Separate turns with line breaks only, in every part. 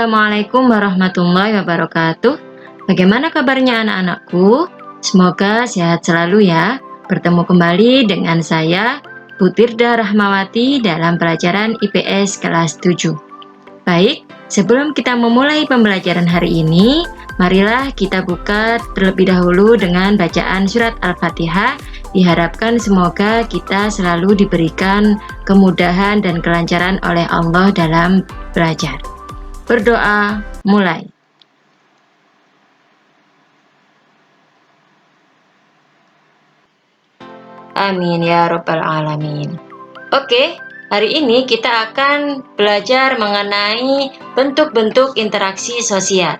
Assalamualaikum warahmatullahi wabarakatuh. Bagaimana kabarnya anak-anakku? Semoga sehat selalu ya. Bertemu kembali dengan saya, Butirda Rahmawati dalam pelajaran IPS kelas 7. Baik, sebelum kita memulai pembelajaran hari ini, marilah kita buka terlebih dahulu dengan bacaan surat Al-Fatihah. Diharapkan semoga kita selalu diberikan kemudahan dan kelancaran oleh Allah dalam belajar. Berdoa, mulai. Amin ya Rabbal Alamin. Oke, hari ini kita akan belajar mengenai bentuk-bentuk interaksi sosial.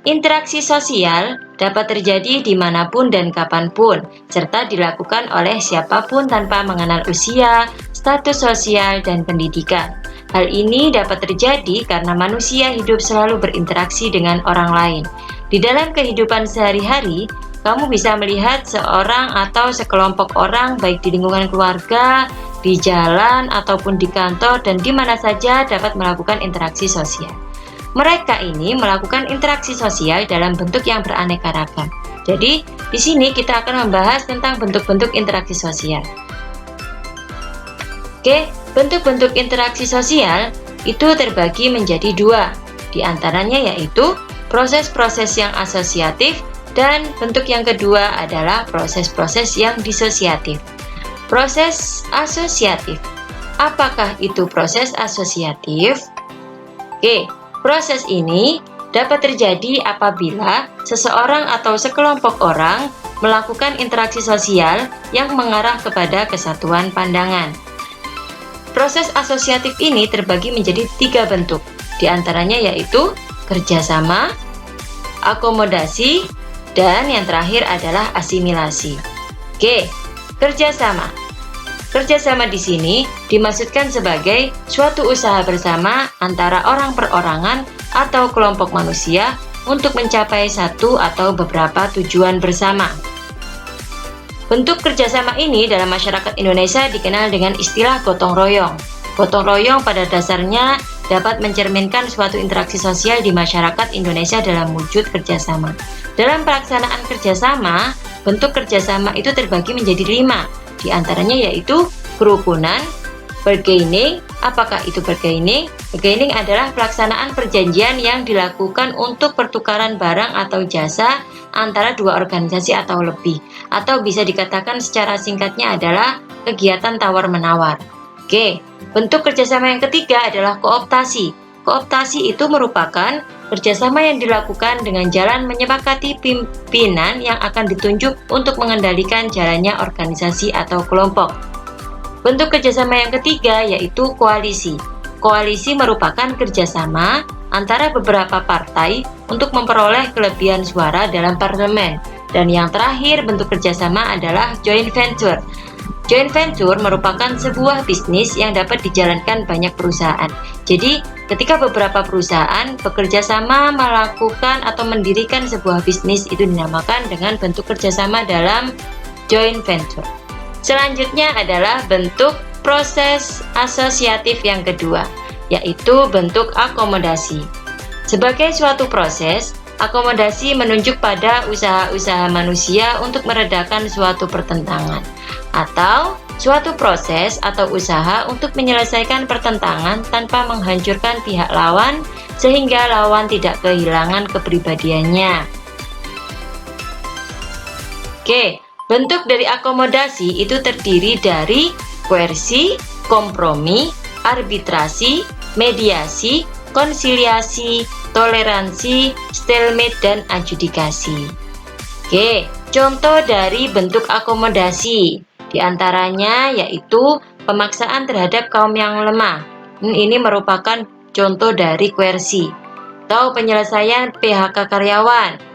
Interaksi sosial dapat terjadi dimanapun dan kapanpun, serta dilakukan oleh siapapun tanpa mengenal usia, status sosial, dan pendidikan. Hal ini dapat terjadi karena manusia hidup selalu berinteraksi dengan orang lain. Di dalam kehidupan sehari-hari, kamu bisa melihat seorang atau sekelompok orang baik di lingkungan keluarga, di jalan, ataupun di kantor, dan di mana saja dapat melakukan interaksi sosial. Mereka ini melakukan interaksi sosial dalam bentuk yang beraneka ragam. Jadi, di sini kita akan membahas tentang bentuk-bentuk interaksi sosial. Oke, bentuk-bentuk interaksi sosial itu terbagi menjadi dua. Di antaranya yaitu proses-proses yang asosiatif dan bentuk yang kedua adalah proses-proses yang disosiatif. Proses asosiatif. Apakah itu proses asosiatif? Oke, proses ini dapat terjadi apabila seseorang atau sekelompok orang melakukan interaksi sosial yang mengarah kepada kesatuan pandangan. Proses asosiatif ini terbagi menjadi tiga bentuk, di antaranya yaitu kerjasama, akomodasi, dan yang terakhir adalah asimilasi. Oke, kerjasama. Kerjasama di sini dimaksudkan sebagai suatu usaha bersama antara orang perorangan atau kelompok manusia untuk mencapai satu atau beberapa tujuan bersama. Bentuk kerjasama ini dalam masyarakat Indonesia dikenal dengan istilah gotong royong. Gotong royong pada dasarnya dapat mencerminkan suatu interaksi sosial di masyarakat Indonesia dalam wujud kerjasama. Dalam pelaksanaan kerjasama, bentuk kerjasama itu terbagi menjadi 5. Di antaranya yaitu kerukunan, bargaining. Apakah itu bargaining? Bargaining adalah pelaksanaan perjanjian yang dilakukan untuk pertukaran barang atau jasa antara dua organisasi atau lebih, atau bisa dikatakan secara singkatnya adalah kegiatan tawar-menawar. Oke, bentuk kerjasama yang ketiga adalah kooptasi. Kooptasi itu merupakan kerjasama yang dilakukan dengan jalan menyepakati pimpinan yang akan ditunjuk untuk mengendalikan jalannya organisasi atau kelompok. Bentuk kerjasama yang ketiga yaitu koalisi. Koalisi merupakan kerjasama antara beberapa partai untuk memperoleh kelebihan suara dalam parlemen. Dan yang terakhir bentuk kerjasama adalah joint venture. Joint venture merupakan sebuah bisnis yang dapat dijalankan banyak perusahaan. Jadi, ketika beberapa perusahaan bekerja sama melakukan atau mendirikan sebuah bisnis, itu dinamakan dengan bentuk kerjasama dalam joint venture. Selanjutnya adalah bentuk proses asosiatif yang kedua, yaitu bentuk akomodasi. Sebagai suatu proses, akomodasi menunjuk pada usaha-usaha manusia untuk meredakan suatu pertentangan, atau suatu proses atau usaha untuk menyelesaikan pertentangan tanpa menghancurkan pihak lawan sehingga lawan tidak kehilangan kepribadiannya. Oke, bentuk dari akomodasi itu terdiri dari koersi, kompromi, arbitrasi, mediasi, konsiliasi, toleransi, stalemate, dan adjudikasi. Oke, contoh dari bentuk akomodasi di antaranya yaitu pemaksaan terhadap kaum yang lemah. Ini merupakan contoh dari koersi. Atau penyelesaian PHK karyawan.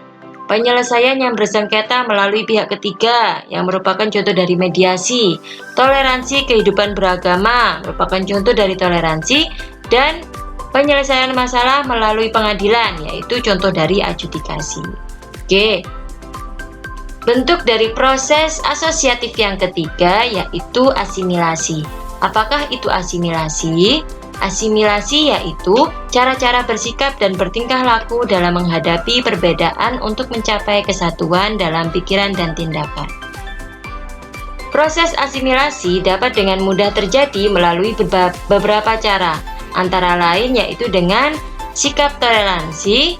Penyelesaian yang bersengketa melalui pihak ketiga yang merupakan contoh dari mediasi. Toleransi kehidupan beragama merupakan contoh dari toleransi, dan penyelesaian masalah melalui pengadilan yaitu contoh dari adjudikasi. Oke. Bentuk dari proses asosiatif yang ketiga yaitu asimilasi. Apakah itu asimilasi? Asimilasi yaitu cara-cara bersikap dan bertingkah laku dalam menghadapi perbedaan untuk mencapai kesatuan dalam pikiran dan tindakan. Proses asimilasi dapat dengan mudah terjadi melalui beberapa cara, antara lain yaitu dengan sikap toleransi,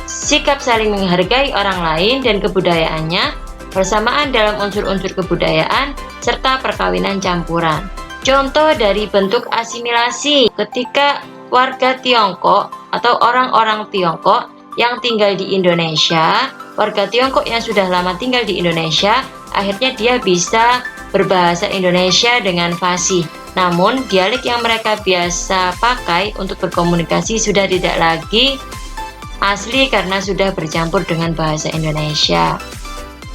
sikap saling menghargai orang lain dan kebudayaannya, persamaan dalam unsur-unsur kebudayaan, serta perkawinan campuran. Contoh dari bentuk asimilasi ketika warga Tiongkok atau orang-orang Tiongkok yang tinggal di Indonesia, warga Tiongkok yang sudah lama tinggal di Indonesia, akhirnya dia bisa berbahasa Indonesia dengan fasih. Namun, dialek yang mereka biasa pakai untuk berkomunikasi sudah tidak lagi asli karena sudah bercampur dengan bahasa Indonesia.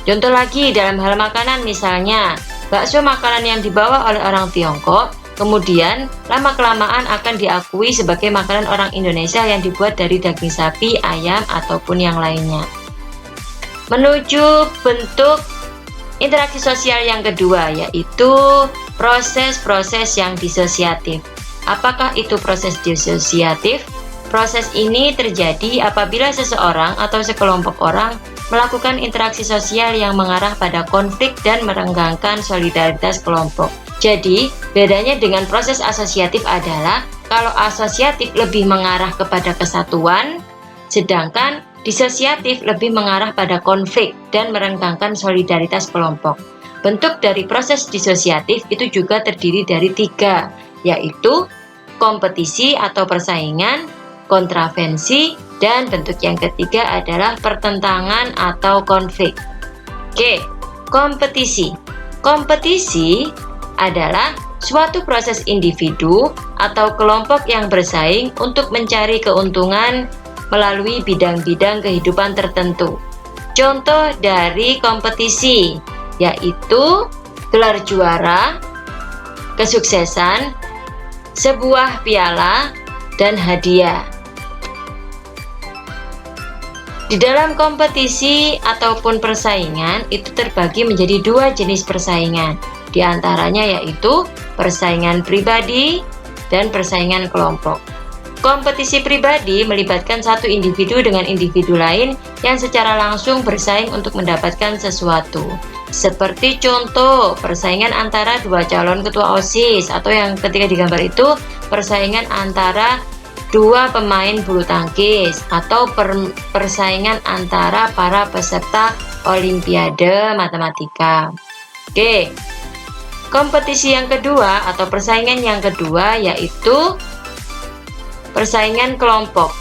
Contoh lagi dalam hal makanan, misalnya bakso makanan yang dibawa oleh orang Tiongkok, kemudian lama-kelamaan akan diakui sebagai makanan orang Indonesia yang dibuat dari daging sapi, ayam, ataupun yang lainnya. Menuju bentuk interaksi sosial yang kedua, yaitu proses-proses yang disosiatif. Apakah itu proses disosiatif? Proses ini terjadi apabila seseorang atau sekelompok orang melakukan interaksi sosial yang mengarah pada konflik dan merenggangkan solidaritas kelompok. Jadi, bedanya dengan proses asosiatif adalah kalau asosiatif lebih mengarah kepada kesatuan, sedangkan disosiatif lebih mengarah pada konflik dan merenggangkan solidaritas kelompok. Bentuk dari proses disosiatif itu juga terdiri dari 3, yaitu kompetisi atau persaingan, kontravensi, dan bentuk yang ketiga adalah pertentangan atau konflik. Oke, kompetisi. Kompetisi adalah suatu proses individu atau kelompok yang bersaing untuk mencari keuntungan melalui bidang-bidang kehidupan tertentu. Contoh dari kompetisi yaitu gelar juara, kesuksesan, sebuah piala, dan hadiah. Di dalam kompetisi ataupun persaingan itu terbagi menjadi 2 jenis persaingan. Di antaranya yaitu persaingan pribadi dan persaingan kelompok. Kompetisi pribadi melibatkan satu individu dengan individu lain yang secara langsung bersaing untuk mendapatkan sesuatu. Seperti contoh persaingan antara 2 calon ketua OSIS, atau yang ketika digambar itu persaingan antara 2 pemain bulu tangkis, atau persaingan antara para peserta Olimpiade Matematika. Oke, kompetisi yang kedua atau persaingan yang kedua yaitu persaingan kelompok.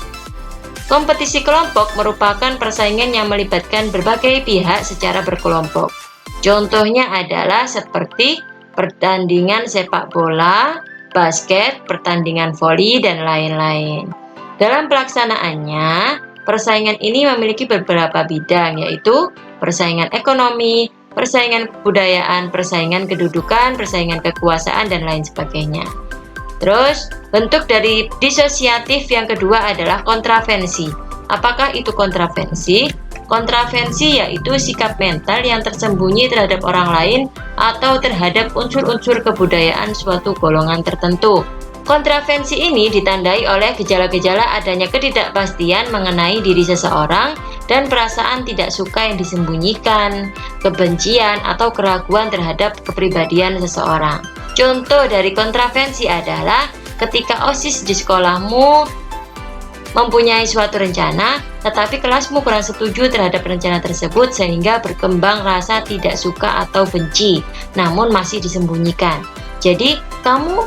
Kompetisi kelompok merupakan persaingan yang melibatkan berbagai pihak secara berkelompok. Contohnya adalah seperti pertandingan sepak bola, basket, pertandingan voli, dan lain-lain. Dalam pelaksanaannya, persaingan ini memiliki beberapa bidang, yaitu persaingan ekonomi, persaingan kebudayaan, persaingan kedudukan, persaingan kekuasaan, dan lain sebagainya. Terus, bentuk dari disosiatif yang kedua adalah kontravensi. Apakah itu kontravensi? Kontravensi yaitu sikap mental yang tersembunyi terhadap orang lain atau terhadap unsur-unsur kebudayaan suatu golongan tertentu. Kontravensi ini ditandai oleh gejala-gejala adanya ketidakpastian mengenai diri seseorang dan perasaan tidak suka yang disembunyikan, kebencian atau keraguan terhadap kepribadian seseorang. Contoh dari kontravensi adalah ketika OSIS di sekolahmu mempunyai suatu rencana, tetapi kelasmu kurang setuju terhadap rencana tersebut sehingga berkembang rasa tidak suka atau benci, namun masih disembunyikan. Jadi, kamu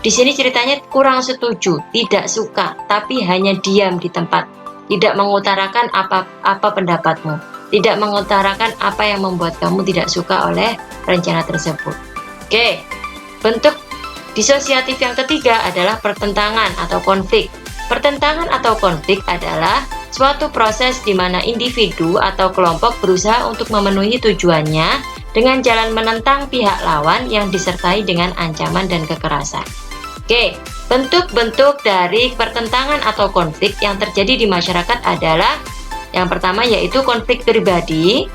di sini ceritanya kurang setuju, tidak suka, tapi hanya diam di tempat, tidak mengutarakan apa pendapatmu, tidak mengutarakan apa yang membuat kamu tidak suka oleh rencana tersebut. Oke, bentuk disosiatif yang ketiga adalah pertentangan atau konflik. Pertentangan atau konflik adalah suatu proses di mana individu atau kelompok berusaha untuk memenuhi tujuannya dengan jalan menentang pihak lawan yang disertai dengan ancaman dan kekerasan. Oke, bentuk-bentuk dari pertentangan atau konflik yang terjadi di masyarakat adalah yang pertama yaitu konflik pribadi,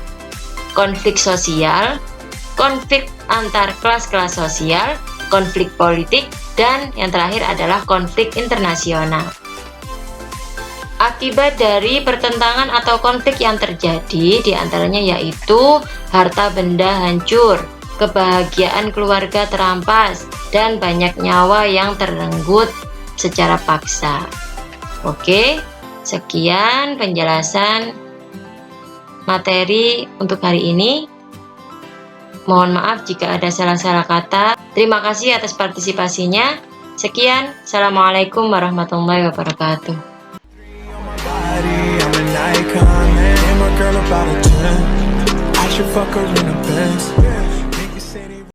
konflik sosial, konflik antar kelas-kelas sosial, konflik politik, dan yang terakhir adalah konflik internasional. Akibat dari pertentangan atau konflik yang terjadi diantaranya yaitu harta benda hancur, kebahagiaan keluarga terampas, dan banyak nyawa yang terenggut secara paksa. Oke, sekian penjelasan materi untuk hari ini. Mohon maaf jika ada salah-salah kata. Terima kasih atas partisipasinya. Sekian, Assalamualaikum warahmatullahi wabarakatuh.
I should fuck her in a Benz.